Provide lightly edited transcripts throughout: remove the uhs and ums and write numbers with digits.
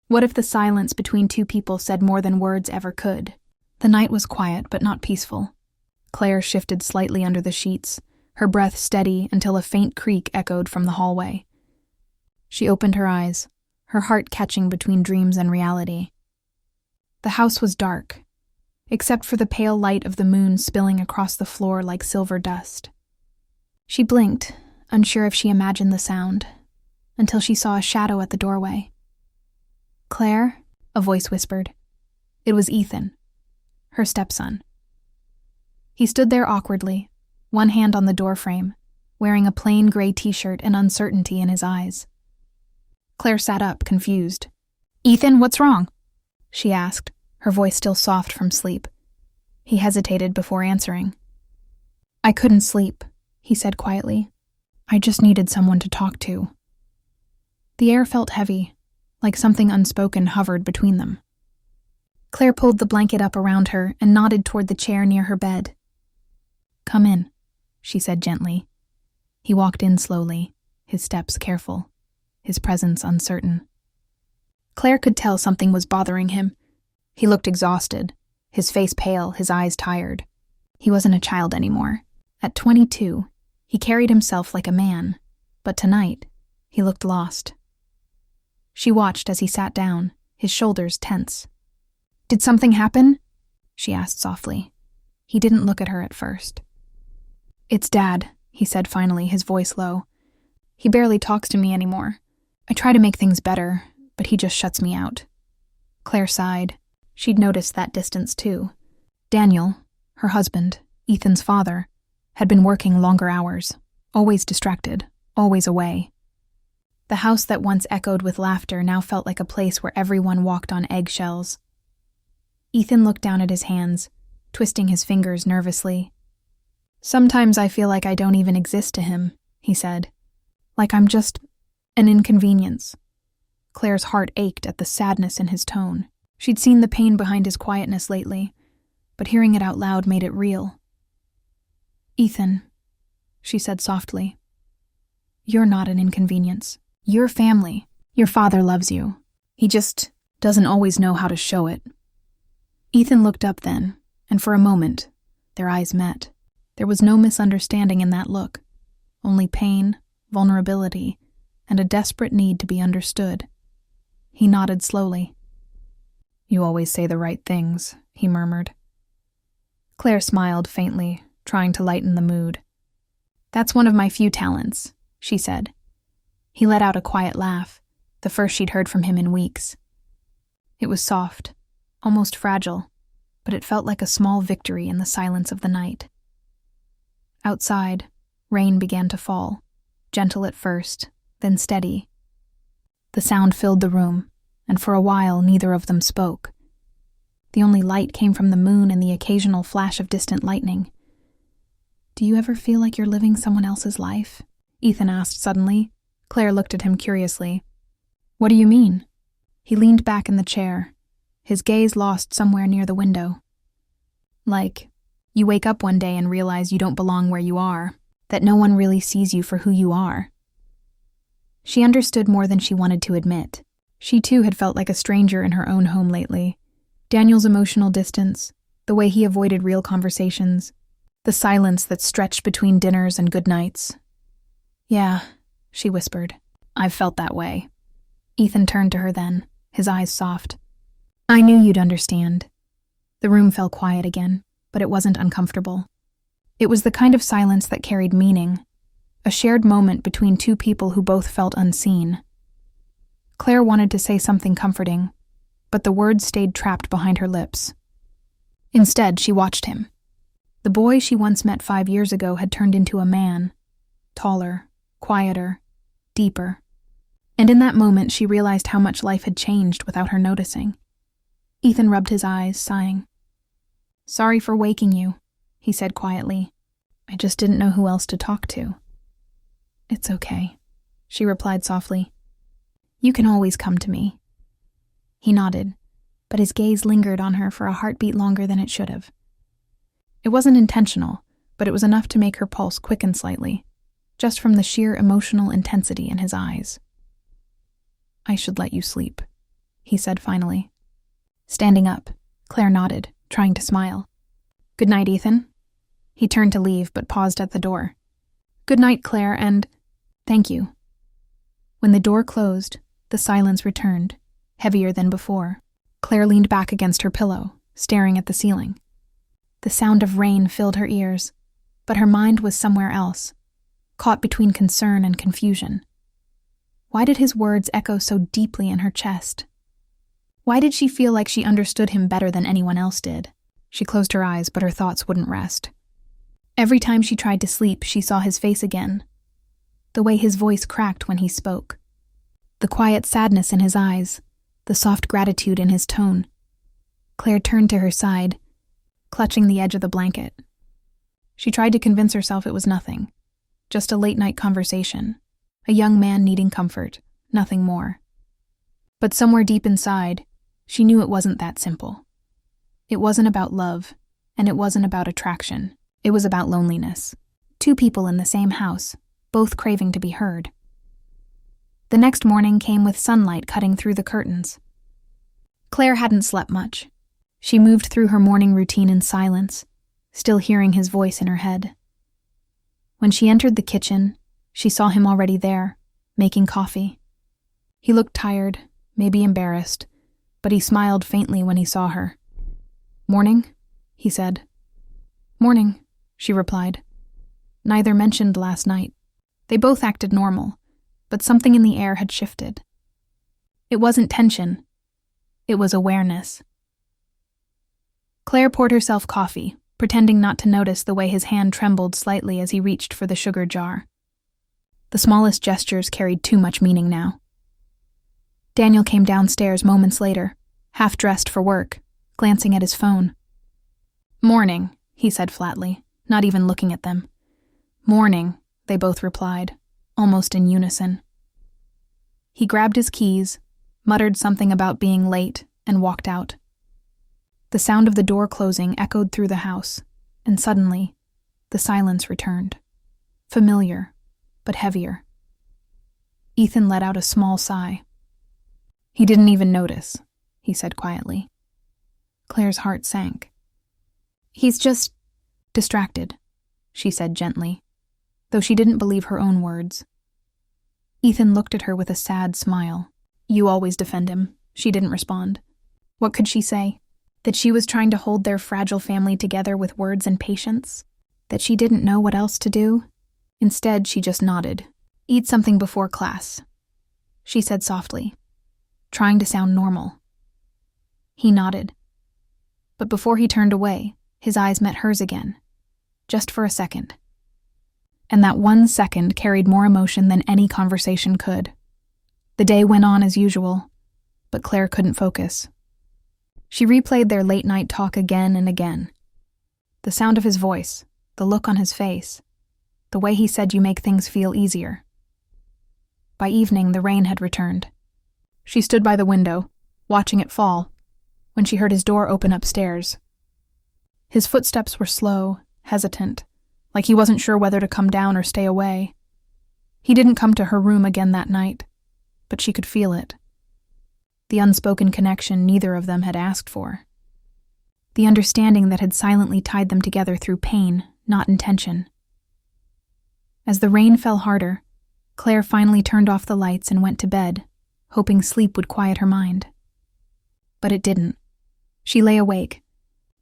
What if the silence between two people said more than words ever could? The night was quiet, but not peaceful. Claire shifted slightly under the sheets, her breath steady until a faint creak echoed from the hallway. She opened her eyes, her heart catching between dreams and reality. The house was dark, except for the pale light of the moon spilling across the floor like silver dust. She blinked, unsure if she imagined the sound, until she saw a shadow at the doorway. "Claire?" a voice whispered. It was Ethan, her stepson. He stood there awkwardly, one hand on the doorframe, wearing a plain gray t-shirt and uncertainty in his eyes. Claire sat up, confused. "Ethan, what's wrong?" she asked, her voice still soft from sleep. He hesitated before answering. "I couldn't sleep," he said quietly. "I just needed someone to talk to." The air felt heavy, like something unspoken hovered between them. Claire pulled the blanket up around her and nodded toward the chair near her bed. "Come in," she said gently. He walked in slowly, his steps careful, his presence uncertain. Claire could tell something was bothering him. He looked exhausted, his face pale, his eyes tired. He wasn't a child anymore. At 22, he carried himself like a man, but tonight, he looked lost. She watched as he sat down, his shoulders tense. "Did something happen?" she asked softly. He didn't look at her at first. "It's Dad," he said finally, his voice low. "He barely talks to me anymore. I try to make things better, but he just shuts me out." Claire sighed. She'd noticed that distance too. Daniel, her husband, Ethan's father, had been working longer hours, always distracted, always away. The house that once echoed with laughter now felt like a place where everyone walked on eggshells. Ethan looked down at his hands, twisting his fingers nervously. "Sometimes I feel like I don't even exist to him," he said. "Like I'm just an inconvenience." Claire's heart ached at the sadness in his tone. She'd seen the pain behind his quietness lately, but hearing it out loud made it real. "Ethan," she said softly, "you're not an inconvenience. You're family. Your father loves you. He just doesn't always know how to show it." Ethan looked up then, and for a moment, their eyes met. There was no misunderstanding in that look, only pain, vulnerability, and a desperate need to be understood. He nodded slowly. "You always say the right things," he murmured. Claire smiled faintly, trying to lighten the mood. "That's one of my few talents," she said. He let out a quiet laugh, the first she'd heard from him in weeks. It was soft, almost fragile, but it felt like a small victory in the silence of the night. Outside, rain began to fall, gentle at first, then steady. The sound filled the room, and for a while neither of them spoke. The only light came from the moon and the occasional flash of distant lightning. "Do you ever feel like you're living someone else's life?" Ethan asked suddenly. Claire looked at him curiously. "What do you mean?" He leaned back in the chair, his gaze lost somewhere near the window. "Like, you wake up one day and realize you don't belong where you are, that no one really sees you for who you are." She understood more than she wanted to admit. She too had felt like a stranger in her own home lately. Daniel's emotional distance, the way he avoided real conversations, the silence that stretched between dinners and good nights. "Yeah," she whispered. "I've felt that way." Ethan turned to her then, his eyes soft. "I knew you'd understand." The room fell quiet again, but it wasn't uncomfortable. It was the kind of silence that carried meaning, a shared moment between two people who both felt unseen. Claire wanted to say something comforting, but the words stayed trapped behind her lips. Instead, she watched him. The boy she once met 5 years ago had turned into a man, taller, quieter, deeper. And in that moment, she realized how much life had changed without her noticing. Ethan rubbed his eyes, sighing. "Sorry for waking you," he said quietly. "I just didn't know who else to talk to." "It's okay," she replied softly. "You can always come to me." He nodded, but his gaze lingered on her for a heartbeat longer than it should have. It wasn't intentional, but it was enough to make her pulse quicken slightly, just from the sheer emotional intensity in his eyes. "I should let you sleep," he said finally. Standing up, Claire nodded, trying to smile. Good night, Ethan. He turned to leave, but paused at the door. Good night, Claire, and thank you. When the door closed, the silence returned, heavier than before. Claire leaned back against her pillow, staring at the ceiling. The sound of rain filled her ears, but her mind was somewhere else, caught between concern and confusion. Why did his words echo so deeply in her chest? Why did she feel like she understood him better than anyone else did? She closed her eyes, but her thoughts wouldn't rest. Every time she tried to sleep, she saw his face again, the way his voice cracked when he spoke, the quiet sadness in his eyes, the soft gratitude in his tone. Claire turned to her side, clutching the edge of the blanket. She tried to convince herself it was nothing, just a late-night conversation, a young man needing comfort, nothing more. But somewhere deep inside, she knew it wasn't that simple. It wasn't about love, and it wasn't about attraction. It was about loneliness. Two people in the same house, both craving to be heard. The next morning came with sunlight cutting through the curtains. Claire hadn't slept much. She moved through her morning routine in silence, still hearing his voice in her head. When she entered the kitchen, she saw him already there, making coffee. He looked tired, maybe embarrassed, but he smiled faintly when he saw her. Morning, he said. Morning, she replied. Neither mentioned last night. They both acted normal, but something in the air had shifted. It wasn't tension. It was awareness. Claire poured herself coffee, pretending not to notice the way his hand trembled slightly as he reached for the sugar jar. The smallest gestures carried too much meaning now. Daniel came downstairs moments later, half-dressed for work, glancing at his phone. Morning, he said flatly, not even looking at them. Morning, they both replied, almost in unison. He grabbed his keys, muttered something about being late, and walked out. The sound of the door closing echoed through the house, and suddenly, the silence returned. Familiar, but heavier. Ethan let out a small sigh. He didn't even notice, he said quietly. Claire's heart sank. He's just distracted, she said gently, though she didn't believe her own words. Ethan looked at her with a sad smile. You always defend him, she didn't respond. What could she say? That she was trying to hold their fragile family together with words and patience? That she didn't know what else to do? Instead, she just nodded. Eat something before class, she said softly, trying to sound normal. He nodded. But before he turned away, his eyes met hers again, just for a second. And that 1 second carried more emotion than any conversation could. The day went on as usual, but Claire couldn't focus. She replayed their late-night talk again and again. The sound of his voice, the look on his face, the way he said you make things feel easier. By evening, the rain had returned. She stood by the window, watching it fall, when she heard his door open upstairs. His footsteps were slow, hesitant, like he wasn't sure whether to come down or stay away. He didn't come to her room again that night, but she could feel it. The unspoken connection neither of them had asked for. The understanding that had silently tied them together through pain, not intention. As the rain fell harder, Claire finally turned off the lights and went to bed, hoping sleep would quiet her mind. But it didn't. She lay awake,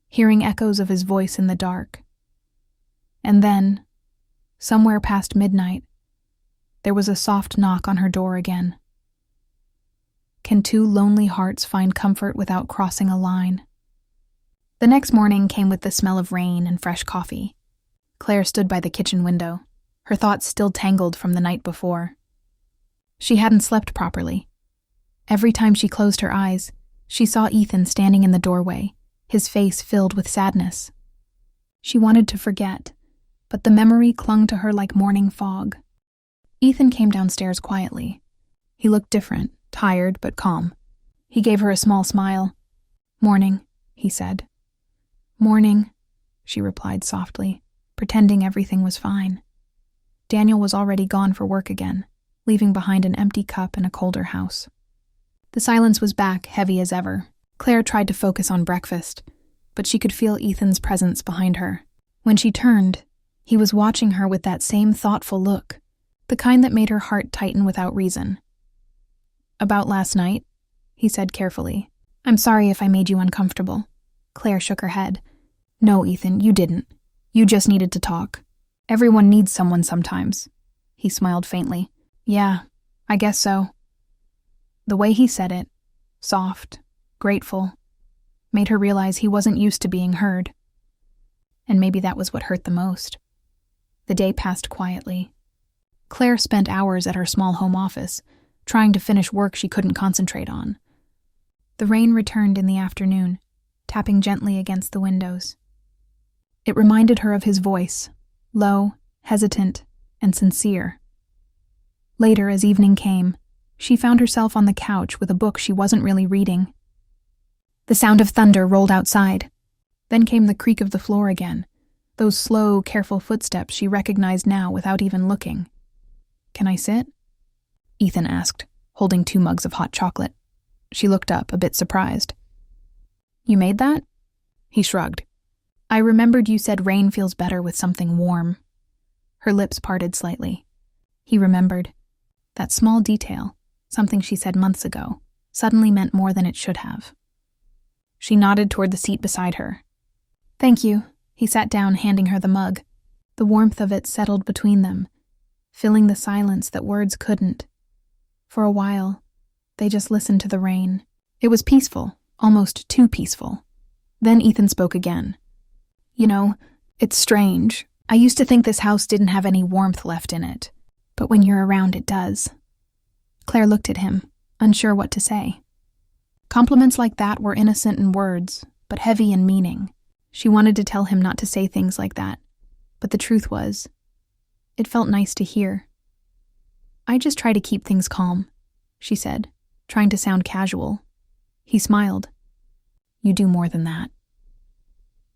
hearing echoes of his voice in the dark. And then, somewhere past midnight, there was a soft knock on her door again. Can two lonely hearts find comfort without crossing a line? The next morning came with the smell of rain and fresh coffee. Claire stood by the kitchen window, her thoughts still tangled from the night before. She hadn't slept properly. Every time she closed her eyes, she saw Ethan standing in the doorway, his face filled with sadness. She wanted to forget, but the memory clung to her like morning fog. Ethan came downstairs quietly. He looked different, tired but calm. He gave her a small smile. Morning, he said. Morning, she replied softly, pretending everything was fine. Daniel was already gone for work again, leaving behind an empty cup and a colder house. The silence was back, heavy as ever. Claire tried to focus on breakfast, but she could feel Ethan's presence behind her. When she turned, he was watching her with that same thoughtful look, the kind that made her heart tighten without reason. "About last night?" he said carefully. "I'm sorry if I made you uncomfortable." Claire shook her head. "No, Ethan, you didn't. You just needed to talk. Everyone needs someone sometimes." He smiled faintly. "Yeah, I guess so." The way he said it, soft, grateful, made her realize he wasn't used to being heard. And maybe that was what hurt the most. The day passed quietly. Claire spent hours at her small home office, trying to finish work she couldn't concentrate on. The rain returned in the afternoon, tapping gently against the windows. It reminded her of his voice, low, hesitant, and sincere. Later, as evening came, she found herself on the couch with a book she wasn't really reading. The sound of thunder rolled outside. Then came the creak of the floor again, those slow, careful footsteps she recognized now without even looking. "Can I sit?" Ethan asked, holding 2 mugs of hot chocolate. She looked up, a bit surprised. "You made that?" He shrugged. "I remembered you said rain feels better with something warm." Her lips parted slightly. He remembered. That small detail, something she said months ago, suddenly meant more than it should have. She nodded toward the seat beside her. "Thank you." He sat down, handing her the mug. The warmth of it settled between them, filling the silence that words couldn't. For a while, they just listened to the rain. It was peaceful, almost too peaceful. Then Ethan spoke again. "You know, it's strange. I used to think this house didn't have any warmth left in it, but when you're around it does." Claire looked at him, unsure what to say. Compliments like that were innocent in words, but heavy in meaning. She wanted to tell him not to say things like that, but the truth was, it felt nice to hear. "I just try to keep things calm," she said, trying to sound casual. He smiled. "You do more than that."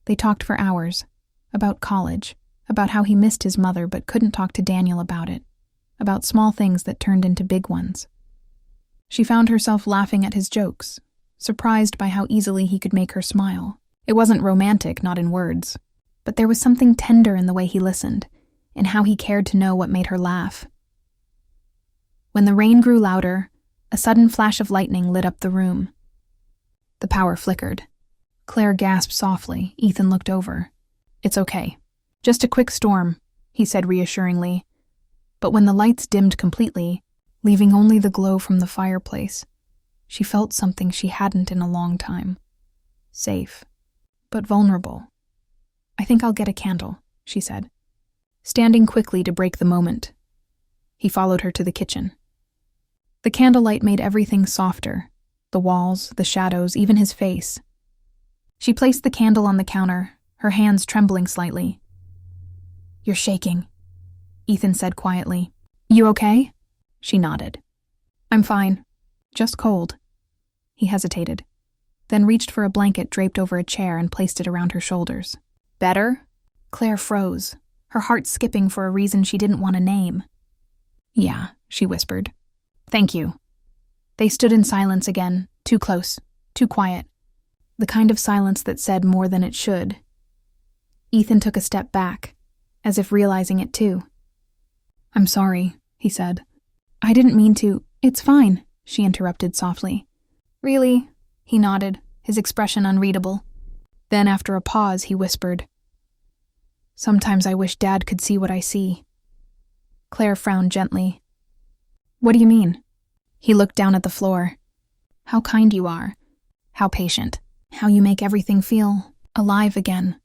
They talked for hours, about college, about how he missed his mother but couldn't talk to Daniel about it, about small things that turned into big ones. She found herself laughing at his jokes, surprised by how easily he could make her smile. It wasn't romantic, not in words, but there was something tender in the way he listened, in how he cared to know what made her laugh. When the rain grew louder, a sudden flash of lightning lit up the room. The power flickered. Claire gasped softly. Ethan looked over. "It's okay. Just a quick storm," he said reassuringly. But when the lights dimmed completely, leaving only the glow from the fireplace, she felt something she hadn't in a long time. Safe, but vulnerable. "I think I'll get a candle," she said, standing quickly to break the moment. He followed her to the kitchen. The candlelight made everything softer, the walls, the shadows, even his face. She placed the candle on the counter, her hands trembling slightly. "You're shaking," Ethan said quietly. "You okay?" She nodded. "I'm fine. Just cold." He hesitated, then reached for a blanket draped over a chair and placed it around her shoulders. "Better?" Claire froze, her heart skipping for a reason she didn't want to name. "Yeah," she whispered. "Thank you." They stood in silence again, too close, too quiet. The kind of silence that said more than it should. Ethan took a step back, as if realizing it too. "I'm sorry," he said. "I didn't mean to." "It's fine," she interrupted softly. "Really?" He nodded, his expression unreadable. Then after a pause, he whispered, "Sometimes I wish Dad could see what I see." Claire frowned gently. "What do you mean?" He looked down at the floor. "How kind you are. How patient. How you make everything feel alive again."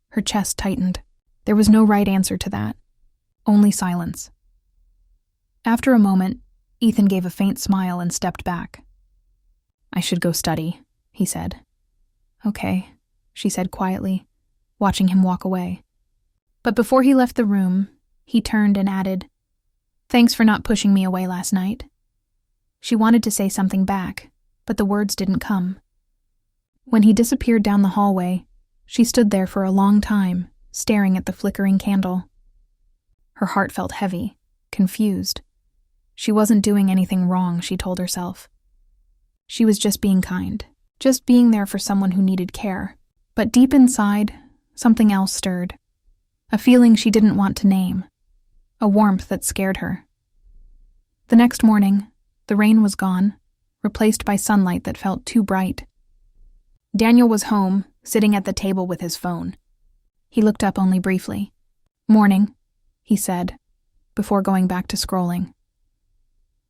Her chest tightened. There was no right answer to that. Only silence. After a moment, Ethan gave a faint smile and stepped back. "I should go study," he said. "Okay," she said quietly, watching him walk away. But before he left the room, he turned and added, "Thanks for not pushing me away last night." She wanted to say something back, but the words didn't come. When he disappeared down the hallway, she stood there for a long time, staring at the flickering candle. Her heart felt heavy, confused. She wasn't doing anything wrong, she told herself. She was just being kind, just being there for someone who needed care. But deep inside, something else stirred. A feeling she didn't want to name. A warmth that scared her. The next morning, the rain was gone, replaced by sunlight that felt too bright. Daniel was home, sitting at the table with his phone. He looked up only briefly. "Morning," he said, before going back to scrolling.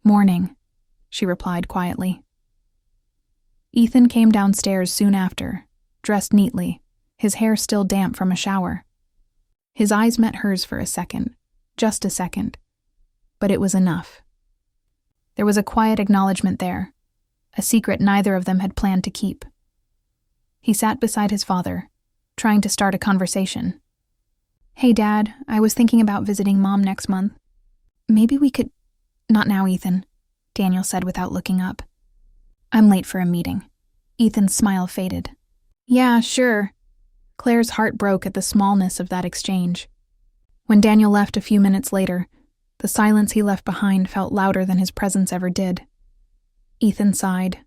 "Morning," she replied quietly. Ethan came downstairs soon after, dressed neatly, his hair still damp from a shower. His eyes met hers for a second, just a second, but it was enough. There was a quiet acknowledgement there, a secret neither of them had planned to keep. He sat beside his father, trying to start a conversation. "Hey, Dad, I was thinking about visiting Mom next month. Maybe we could—" "Not now, Ethan," Daniel said without looking up. "I'm late for a meeting." Ethan's smile faded. "Yeah, sure." Claire's heart broke at the smallness of that exchange. When Daniel left a few minutes later, the silence he left behind felt louder than his presence ever did. Ethan sighed.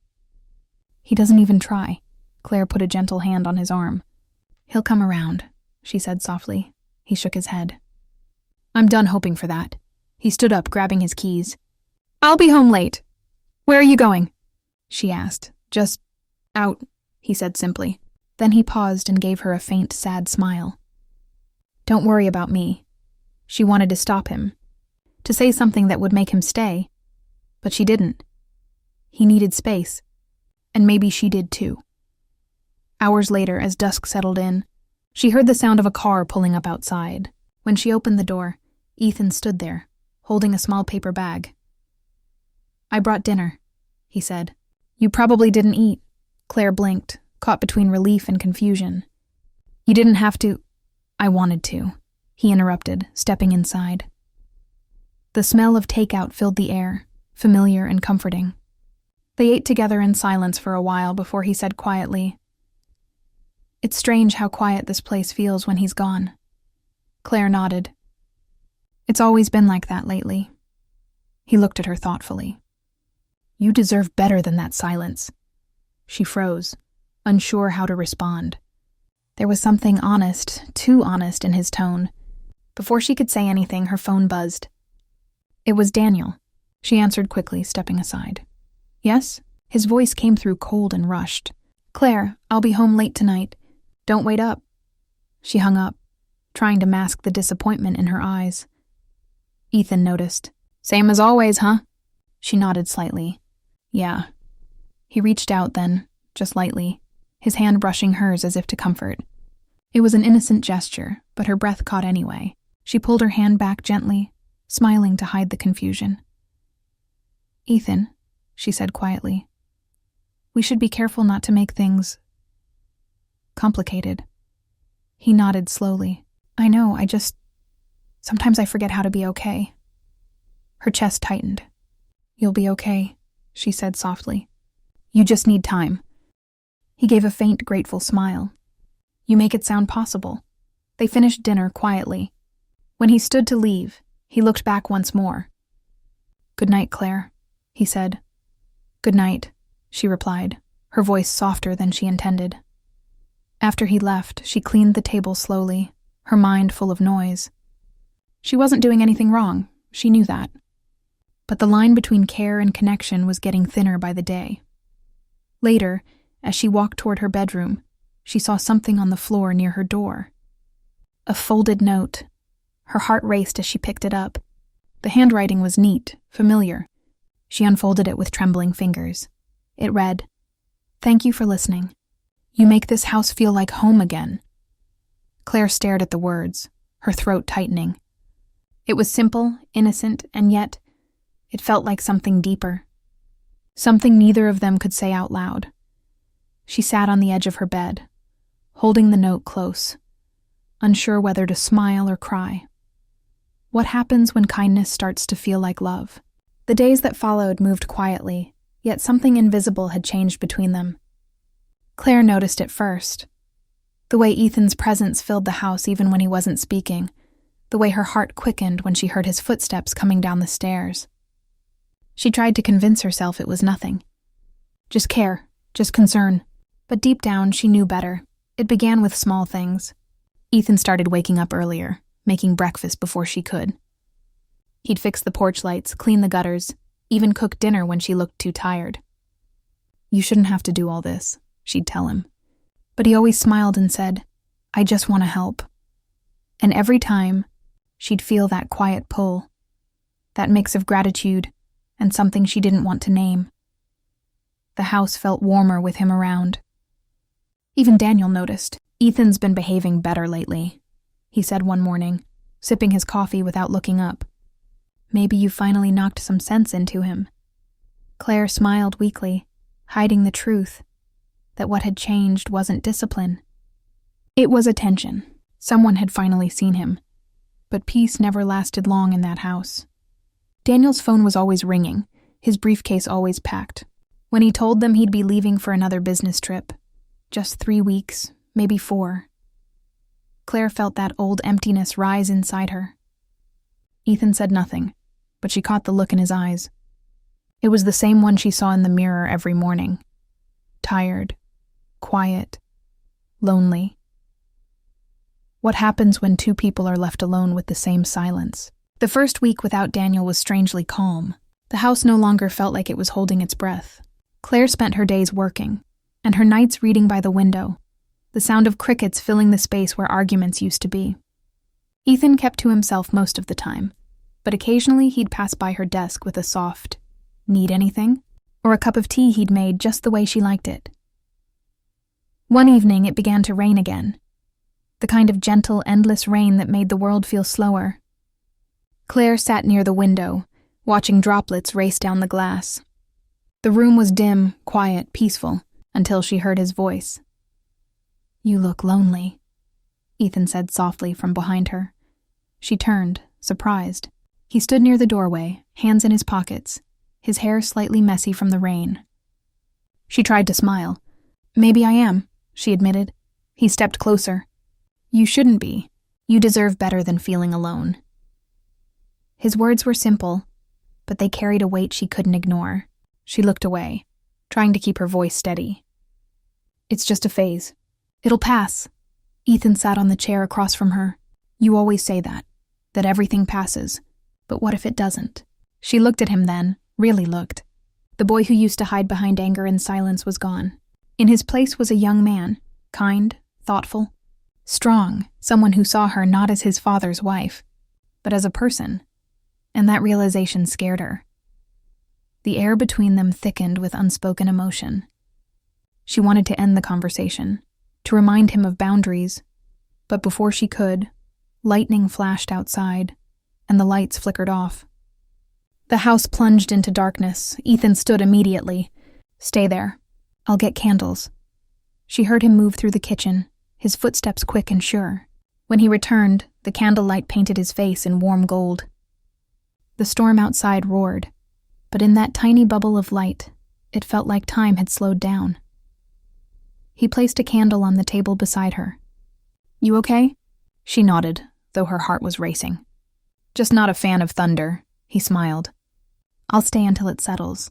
"He doesn't even try." Claire put a gentle hand on his arm. "He'll come around," she said softly. He shook his head. "I'm done hoping for that." He stood up, grabbing his keys. "I'll be home late. Where are you going?" she asked. "Just out," he said simply. Then he paused and gave her a faint, sad smile. "Don't worry about me." She wanted to stop him, to say something that would make him stay, but she didn't. He needed space, and maybe she did too. Hours later, as dusk settled in, she heard the sound of a car pulling up outside. When she opened the door, Ethan stood there, holding a small paper bag. "I brought dinner," he said. "You probably didn't eat." Claire blinked, caught between relief and confusion. "You didn't have to—" "I wanted to," he interrupted, stepping inside. The smell of takeout filled the air, familiar and comforting. They ate together in silence for a while before he said quietly, "It's strange how quiet this place feels when he's gone." Claire nodded. "It's always been like that lately." He looked at her thoughtfully. "You deserve better than that silence." She froze, unsure how to respond. There was something honest, too honest in his tone. Before she could say anything, her phone buzzed. It was Daniel. She answered quickly, stepping aside. "Yes?" His voice came through cold and rushed. "Claire, I'll be home late tonight. Don't wait up." She hung up, trying to mask the disappointment in her eyes. Ethan noticed. "Same as always, huh?" She nodded slightly. "Yeah." He reached out then, just lightly, his hand brushing hers as if to comfort. It was an innocent gesture, but her breath caught anyway. She pulled her hand back gently, smiling to hide the confusion. "Ethan," she said quietly, "we should be careful not to make things complicated." He nodded slowly. "I know, sometimes I forget how to be okay." Her chest tightened. "You'll be okay," she said softly. "You just need time." He gave a faint, grateful smile. "You make it sound possible." They finished dinner quietly. When he stood to leave, he looked back once more. "Good night, Claire," he said. "Good night," she replied, her voice softer than she intended. After he left, she cleaned the table slowly, her mind full of noise. She wasn't doing anything wrong, she knew that. But the line between care and connection was getting thinner by the day. Later, as she walked toward her bedroom, she saw something on the floor near her door. A folded note. Her heart raced as she picked it up. The handwriting was neat, familiar. She unfolded it with trembling fingers. It read, "Thank you for listening. You make this house feel like home again." Claire stared at the words, her throat tightening. It was simple, innocent, and yet it felt like something deeper. Something neither of them could say out loud. She sat on the edge of her bed, holding the note close, unsure whether to smile or cry. What happens when kindness starts to feel like love? The days that followed moved quietly, yet something invisible had changed between them. Claire noticed it first. The way Ethan's presence filled the house even when he wasn't speaking, the way her heart quickened when she heard his footsteps coming down the stairs. She tried to convince herself it was nothing. Just care, just concern. But deep down, she knew better. It began with small things. Ethan started waking up earlier, making breakfast before she could. He'd fix the porch lights, clean the gutters, even cook dinner when she looked too tired. You shouldn't have to do all this, she'd tell him. But he always smiled and said, I just want to help. And every time, she'd feel that quiet pull, that mix of gratitude and something she didn't want to name. The house felt warmer with him around. Even Daniel noticed. Ethan's been behaving better lately, he said one morning, sipping his coffee without looking up. Maybe you finally knocked some sense into him. Claire smiled weakly, hiding the truth that what had changed wasn't discipline. It was attention. Someone had finally seen him. But peace never lasted long in that house. Daniel's phone was always ringing, his briefcase always packed. When he told them he'd be leaving for another business trip, just 3 weeks, maybe 4. Claire felt that old emptiness rise inside her. Ethan said nothing, but she caught the look in his eyes. It was the same one she saw in the mirror every morning. Tired, quiet, lonely. What happens when 2 people are left alone with the same silence? The first week without Daniel was strangely calm. The house no longer felt like it was holding its breath. Claire spent her days working, and her nights reading by the window, the sound of crickets filling the space where arguments used to be. Ethan kept to himself most of the time, but occasionally he'd pass by her desk with a soft, "Need anything?" or a cup of tea he'd made just the way she liked it. One evening it began to rain again, the kind of gentle, endless rain that made the world feel slower. Claire sat near the window, watching droplets race down the glass. The room was dim, quiet, peaceful, until she heard his voice. You look lonely, Ethan said softly from behind her. She turned, surprised. He stood near the doorway, hands in his pockets, his hair slightly messy from the rain. She tried to smile. Maybe I am, she admitted. He stepped closer. You shouldn't be. You deserve better than feeling alone. His words were simple, but they carried a weight she couldn't ignore. She looked away, trying to keep her voice steady. It's just a phase. It'll pass. Ethan sat on the chair across from her. You always say that everything passes. But what if it doesn't? She looked at him then, really looked. The boy who used to hide behind anger and silence was gone. In his place was a young man, kind, thoughtful, strong, someone who saw her not as his father's wife, but as a person. And that realization scared her. The air between them thickened with unspoken emotion. She wanted to end the conversation, to remind him of boundaries, but before she could, lightning flashed outside, and the lights flickered off. The house plunged into darkness. Ethan stood immediately. Stay there. I'll get candles. She heard him move through the kitchen, his footsteps quick and sure. When he returned, the candlelight painted his face in warm gold. The storm outside roared, but in that tiny bubble of light, it felt like time had slowed down. He placed a candle on the table beside her. You okay? She nodded, though her heart was racing. Just not a fan of thunder, he smiled. I'll stay until it settles.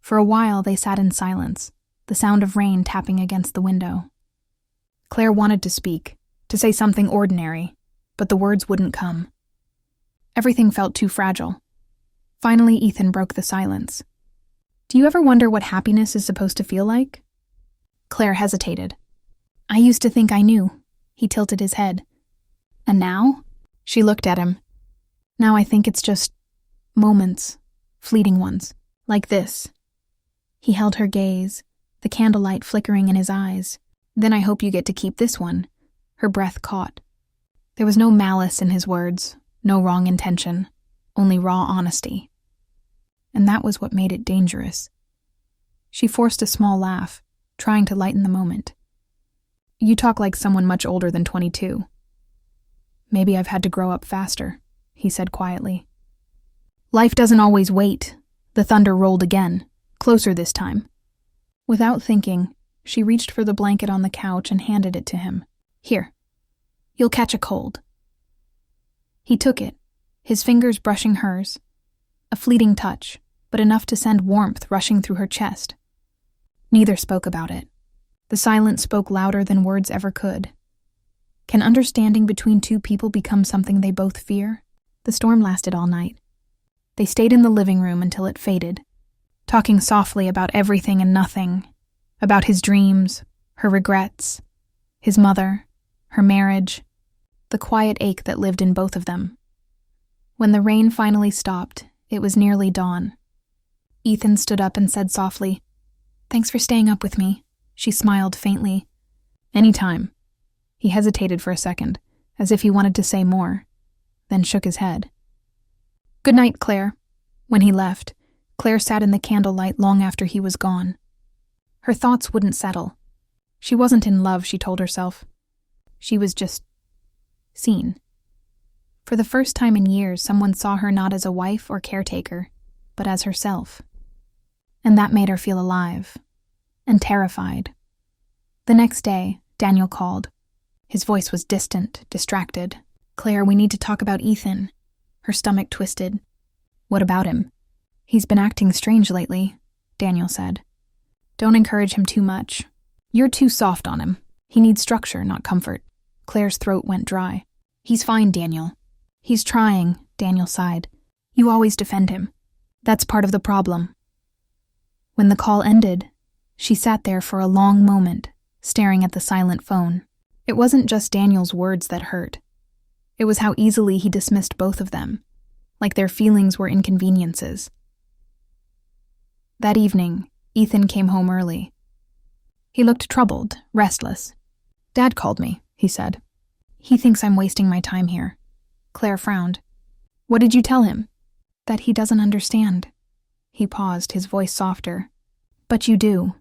For a while they sat in silence, the sound of rain tapping against the window. Claire wanted to speak, to say something ordinary, but the words wouldn't come. Everything felt too fragile. Finally, Ethan broke the silence. Do you ever wonder what happiness is supposed to feel like? Claire hesitated. I used to think I knew. He tilted his head. And now? She looked at him. Now I think it's just moments, fleeting ones, like this. He held her gaze, the candlelight flickering in his eyes. Then I hope you get to keep this one. Her breath caught. There was no malice in his words, no wrong intention, only raw honesty. And that was what made it dangerous. She forced a small laugh, trying to lighten the moment. You talk like someone much older than 22. Maybe I've had to grow up faster, he said quietly. Life doesn't always wait. The thunder rolled again, closer this time. Without thinking, she reached for the blanket on the couch and handed it to him. Here. You'll catch a cold. He took it, his fingers brushing hers. A fleeting touch, but enough to send warmth rushing through her chest. Neither spoke about it. The silence spoke louder than words ever could. Can understanding between two people become something they both fear? The storm lasted all night. They stayed in the living room until it faded, talking softly about everything and nothing, about his dreams, her regrets, his mother, her marriage, the quiet ache that lived in both of them. When the rain finally stopped, it was nearly dawn. Ethan stood up and said softly, "Thanks for staying up with me." She smiled faintly. "Anytime." He hesitated for a second, as if he wanted to say more, then shook his head. "Good night, Claire." When he left, Claire sat in the candlelight long after he was gone. Her thoughts wouldn't settle. She wasn't in love, she told herself. She was just seen. For the first time in years, someone saw her not as a wife or caretaker, but as herself. And that made her feel alive and terrified. The next day, Daniel called. His voice was distant, distracted. "Claire, we need to talk about Ethan." Her stomach twisted. "What about him?" "He's been acting strange lately," Daniel said. "Don't encourage him too much. You're too soft on him. He needs structure, not comfort." Claire's throat went dry. "He's fine, Daniel." "He's trying," Daniel sighed. "You always defend him. That's part of the problem." When the call ended, she sat there for a long moment, staring at the silent phone. It wasn't just Daniel's words that hurt. It was how easily he dismissed both of them, like their feelings were inconveniences. That evening, Ethan came home early. He looked troubled, restless. "Dad called me," he said. "He thinks I'm wasting my time here." Claire frowned. "What did you tell him?" "That he doesn't understand." He paused, his voice softer. "But you do."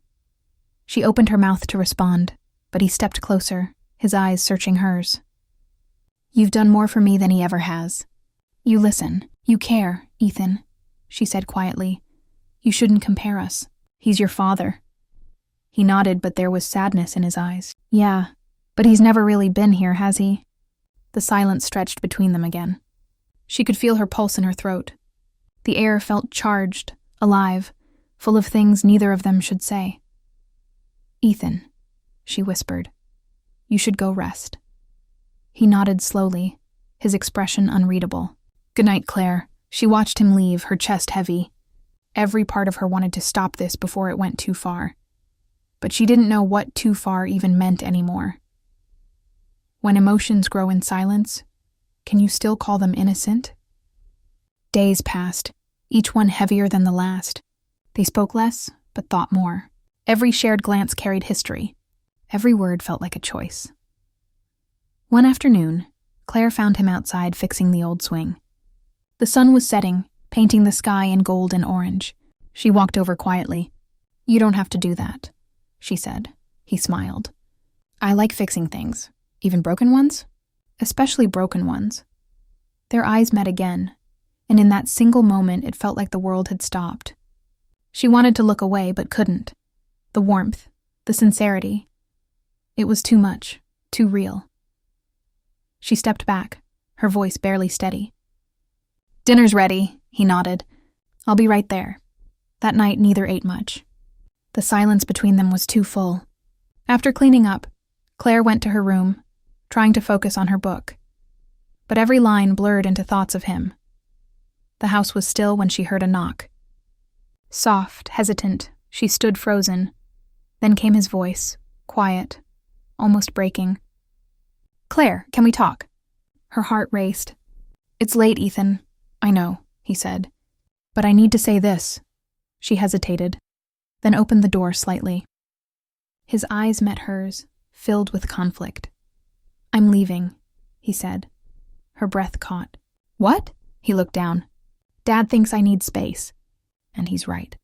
She opened her mouth to respond, but he stepped closer, his eyes searching hers. "You've done more for me than he ever has. You listen. You care, Ethan," she said quietly. "You shouldn't compare us. He's your father." He nodded, but there was sadness in his eyes. "Yeah, but he's never really been here, has he?" The silence stretched between them again. She could feel her pulse in her throat. The air felt charged, alive, full of things neither of them should say. "Ethan," she whispered, "you should go rest." He nodded slowly, his expression unreadable. "Good night, Claire." She watched him leave, her chest heavy. Every part of her wanted to stop this before it went too far. But she didn't know what too far even meant anymore. When emotions grow in silence, can you still call them innocent? Days passed, each one heavier than the last. They spoke less, but thought more. Every shared glance carried history. Every word felt like a choice. One afternoon, Claire found him outside fixing the old swing. The sun was setting, painting the sky in gold and orange. She walked over quietly. "You don't have to do that," she said. He smiled. "I like fixing things. Even broken ones? Especially broken ones." Their eyes met again, and in that single moment it felt like the world had stopped. She wanted to look away, but couldn't. The warmth, the sincerity. It was too much, too real. She stepped back, her voice barely steady. "Dinner's ready," he nodded. "I'll be right there." That night neither ate much. The silence between them was too full. After cleaning up, Claire went to her room, trying to focus on her book. But every line blurred into thoughts of him. The house was still when she heard a knock. Soft, hesitant, she stood frozen. Then came his voice, quiet, almost breaking. "Claire, can we talk?" Her heart raced. "It's late, Ethan. I know," he said. "But I need to say this." She hesitated, then opened the door slightly. His eyes met hers, filled with conflict. "I'm leaving," he said. Her breath caught. "What?" He looked down. "Dad thinks I need space." And he's right.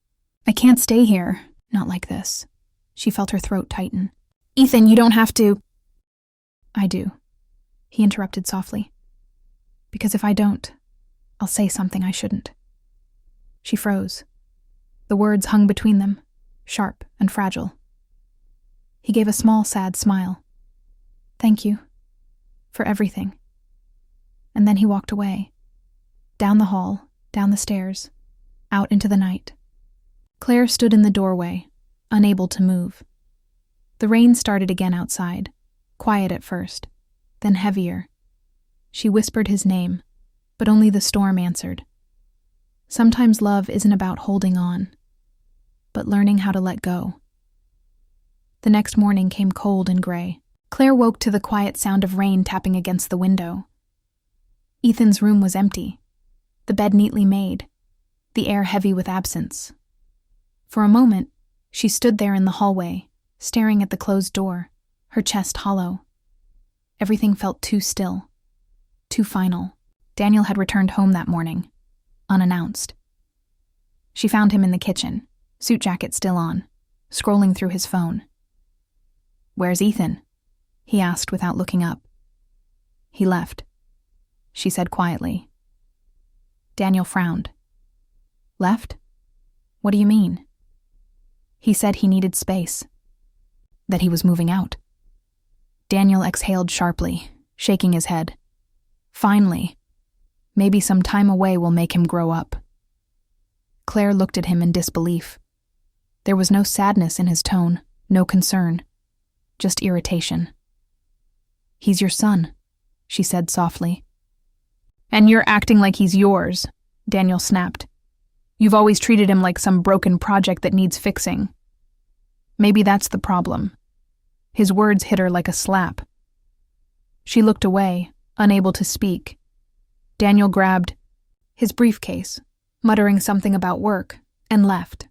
"I can't stay here, not like this." She felt her throat tighten. "Ethan, you don't have to." "I do," he interrupted softly. "Because if I don't, I'll say something I shouldn't." She froze. The words hung between them, sharp and fragile. He gave a small, sad smile. "Thank you. For everything." And then he walked away. Down the hall, down the stairs, out into the night. Claire stood in the doorway, unable to move. The rain started again outside, quiet at first, then heavier. She whispered his name, but only the storm answered. Sometimes love isn't about holding on, but learning how to let go. The next morning came cold and gray. Claire woke to the quiet sound of rain tapping against the window. Ethan's room was empty, the bed neatly made, the air heavy with absence. For a moment, she stood there in the hallway, staring at the closed door, her chest hollow. Everything felt too still, too final. Daniel had returned home that morning, unannounced. She found him in the kitchen, suit jacket still on, scrolling through his phone. "Where's Ethan?" he asked without looking up. "He left," she said quietly. Daniel frowned. "Left? What do you mean?" "He said he needed space. That he was moving out." Daniel exhaled sharply, shaking his head. "Finally. Maybe some time away will make him grow up." Claire looked at him in disbelief. There was no sadness in his tone, no concern, just irritation. "He's your son," she said softly. "And you're acting like he's yours," Daniel snapped. "You've always treated him like some broken project that needs fixing." Maybe that's the problem. His words hit her like a slap. She looked away, unable to speak. Daniel grabbed his briefcase, muttering something about work, and left,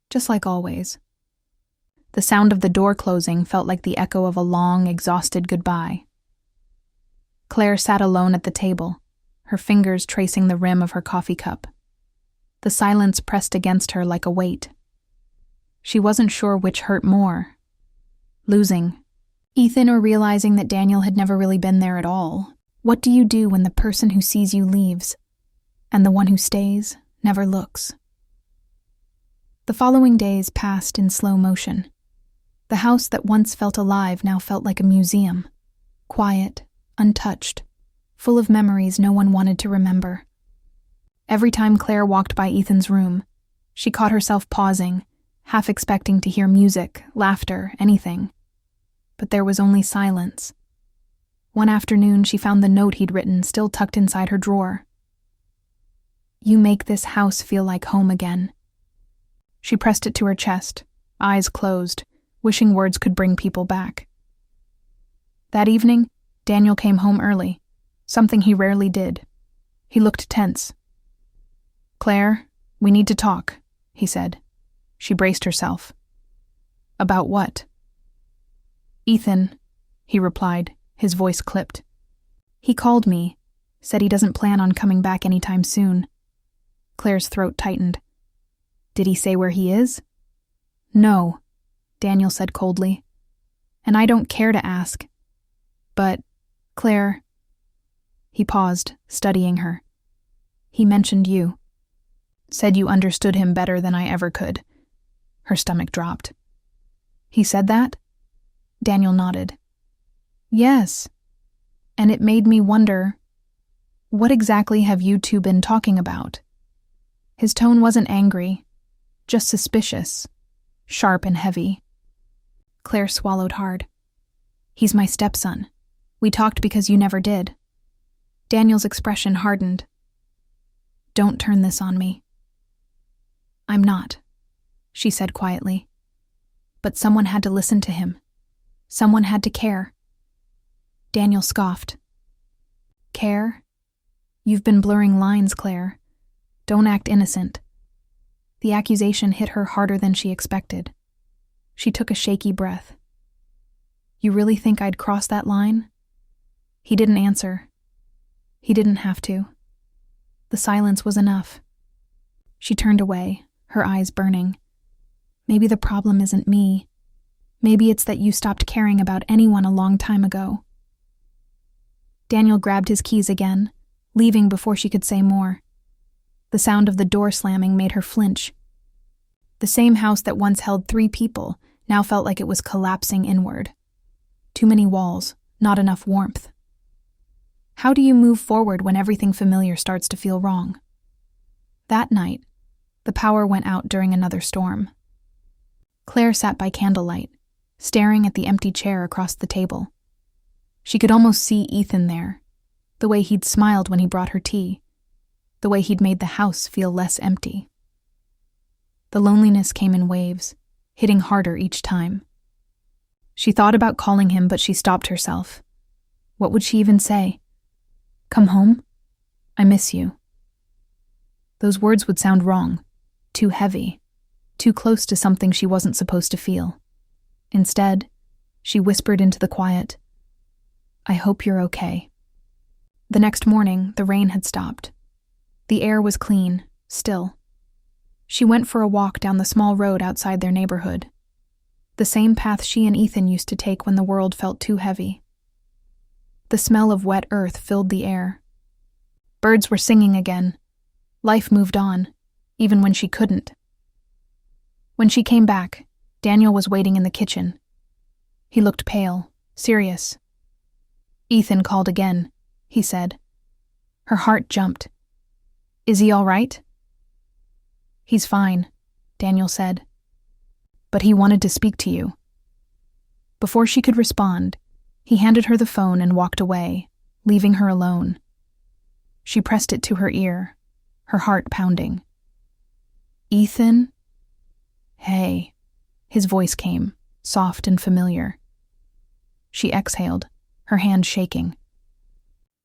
just like always. The sound of the door closing felt like the echo of a long, exhausted goodbye. Claire sat alone at the table, her fingers tracing the rim of her coffee cup. The silence pressed against her like a weight. She wasn't sure which hurt more. Losing Ethan or realizing that Daniel had never really been there at all. What do you do when the person who sees you leaves, and the one who stays never looks? The following days passed in slow motion. The house that once felt alive now felt like a museum, quiet, untouched, full of memories no one wanted to remember. Every time Claire walked by Ethan's room, she caught herself pausing, half expecting to hear music, laughter, anything. But there was only silence. One afternoon, she found the note he'd written still tucked inside her drawer. "You make this house feel like home again." She pressed it to her chest, eyes closed, wishing words could bring people back. That evening, Daniel came home early, something he rarely did. He looked tense. "Claire, we need to talk," he said. She braced herself. "About what?" "Ethan," he replied, his voice clipped. "He called me, said he doesn't plan on coming back anytime soon." Claire's throat tightened. "Did he say where he is?" "No," Daniel said coldly. "And I don't care to ask. But, Claire..." He paused, studying her. "He mentioned you. Said you understood him better than I ever could." Her stomach dropped. "He said that?" Daniel nodded. "Yes. And it made me wonder, what exactly have you two been talking about?" His tone wasn't angry, just suspicious, sharp and heavy. Claire swallowed hard. "He's my stepson. We talked because you never did." Daniel's expression hardened. "Don't turn this on me." "I'm not," she said quietly. "But someone had to listen to him. Someone had to care." Daniel scoffed. "Care? You've been blurring lines, Claire. Don't act innocent." The accusation hit her harder than she expected. She took a shaky breath. "You really think I'd cross that line?" He didn't answer. He didn't have to. The silence was enough. She turned away, her eyes burning. Maybe the problem isn't me. Maybe it's that you stopped caring about anyone a long time ago. Daniel grabbed his keys again, leaving before she could say more. The sound of the door slamming made her flinch. The same house that once held 3 people now felt like it was collapsing inward. Too many walls, not enough warmth. How do you move forward when everything familiar starts to feel wrong? That night, the power went out during another storm. Claire sat by candlelight, staring at the empty chair across the table. She could almost see Ethan there, the way he'd smiled when he brought her tea, the way he'd made the house feel less empty. The loneliness came in waves, hitting harder each time. She thought about calling him, but she stopped herself. What would she even say? Come home? I miss you. Those words would sound wrong, too heavy, too close to something she wasn't supposed to feel. Instead, she whispered into the quiet, I hope you're okay. The next morning, the rain had stopped. The air was clean, still. She went for a walk down the small road outside their neighborhood. The same path she and Ethan used to take when the world felt too heavy. The smell of wet earth filled the air. Birds were singing again. Life moved on, even when she couldn't. When she came back, Daniel was waiting in the kitchen. He looked pale, serious. Ethan called again, he said. Her heart jumped. Is he all right? He's fine, Daniel said. But he wanted to speak to you. Before she could respond, he handed her the phone and walked away, leaving her alone. She pressed it to her ear, her heart pounding. Ethan? Hey, his voice came, soft and familiar. She exhaled, her hand shaking.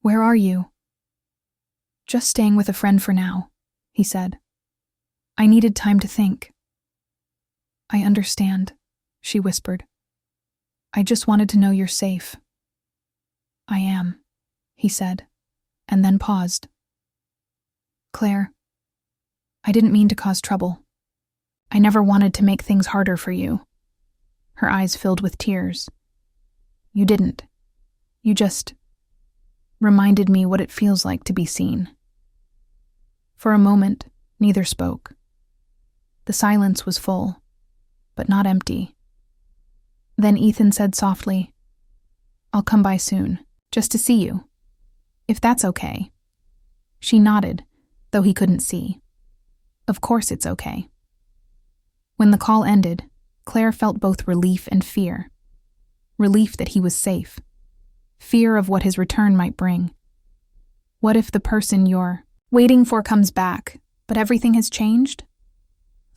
Where are you? Just staying with a friend for now, he said. I needed time to think. I understand, she whispered. I just wanted to know you're safe. I am, he said, and then paused. Claire, I didn't mean to cause trouble. I never wanted to make things harder for you. Her eyes filled with tears. You didn't. You just reminded me what it feels like to be seen. For a moment, neither spoke. The silence was full, but not empty. Then Ethan said softly, I'll come by soon, just to see you, if that's okay. She nodded, though he couldn't see. Of course it's okay. When the call ended, Claire felt both relief and fear. Relief that he was safe. Fear of what his return might bring. What if the person you're waiting for comes back, but everything has changed?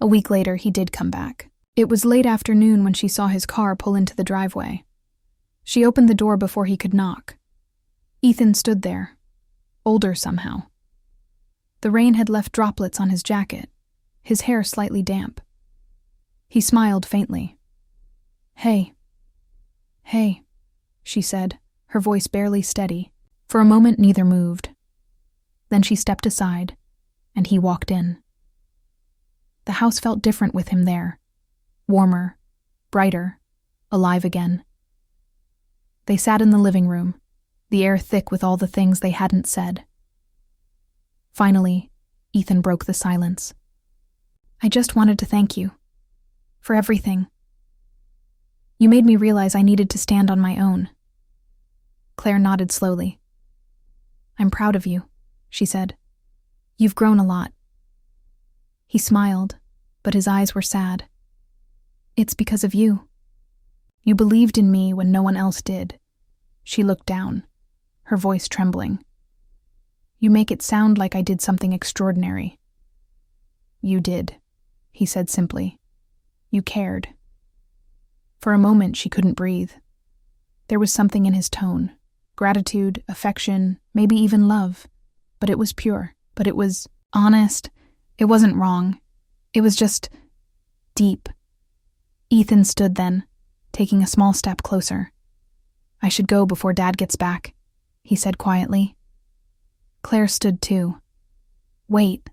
A week later, he did come back. It was late afternoon when she saw his car pull into the driveway. She opened the door before he could knock. Ethan stood there, older somehow. The rain had left droplets on his jacket, his hair slightly damp. He smiled faintly. Hey, she said, her voice barely steady. For a moment, neither moved. Then she stepped aside, and he walked in. The house felt different with him there. Warmer, brighter, alive again. They sat in the living room, the air thick with all the things they hadn't said. Finally, Ethan broke the silence. I just wanted to thank you. For everything. You made me realize I needed to stand on my own. Claire nodded slowly. I'm proud of you, she said. You've grown a lot. He smiled, but his eyes were sad. It's because of you. You believed in me when no one else did. She looked down, her voice trembling. You make it sound like I did something extraordinary. You did, he said simply. You cared. For a moment, she couldn't breathe. There was something in his tone. Gratitude, affection, maybe even love. But it was pure. But it was honest. It wasn't wrong. It was just deep. Ethan stood then, taking a small step closer. I should go before Dad gets back, he said quietly. Claire stood too. Wait.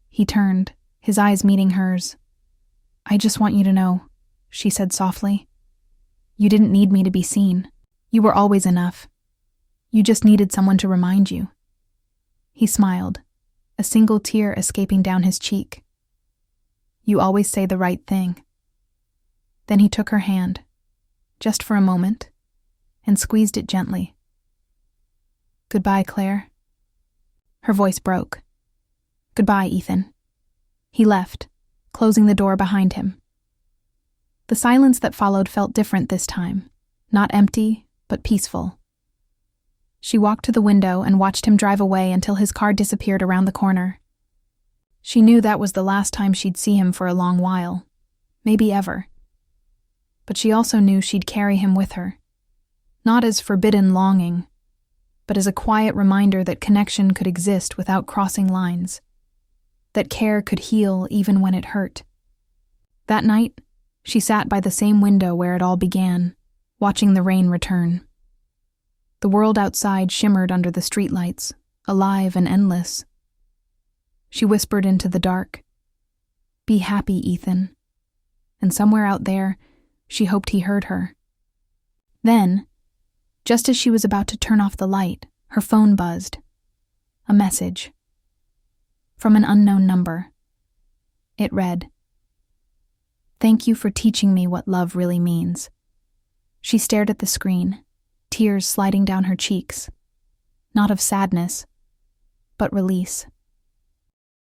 He turned, his eyes meeting hers. I just want you to know, she said softly. You didn't need me to be seen. You were always enough. You just needed someone to remind you. He smiled, a single tear escaping down his cheek. You always say the right thing. Then he took her hand, just for a moment, and squeezed it gently. Goodbye, Claire. Her voice broke. Goodbye, Ethan. He left, closing the door behind him. The silence that followed felt different this time, not empty, but peaceful. She walked to the window and watched him drive away until his car disappeared around the corner. She knew that was the last time she'd see him for a long while, maybe ever. But she also knew she'd carry him with her, not as forbidden longing, but as a quiet reminder that connection could exist without crossing lines, that care could heal even when it hurt. That night, she sat by the same window where it all began, watching the rain return. The world outside shimmered under the streetlights, alive and endless. She whispered into the dark, "Be happy, Ethan." And somewhere out there, she hoped he heard her. Then, just as she was about to turn off the light, her phone buzzed. A message. From an unknown number. It read, "Thank you for teaching me what love really means." She stared at the screen, tears sliding down her cheeks. Not of sadness, but release.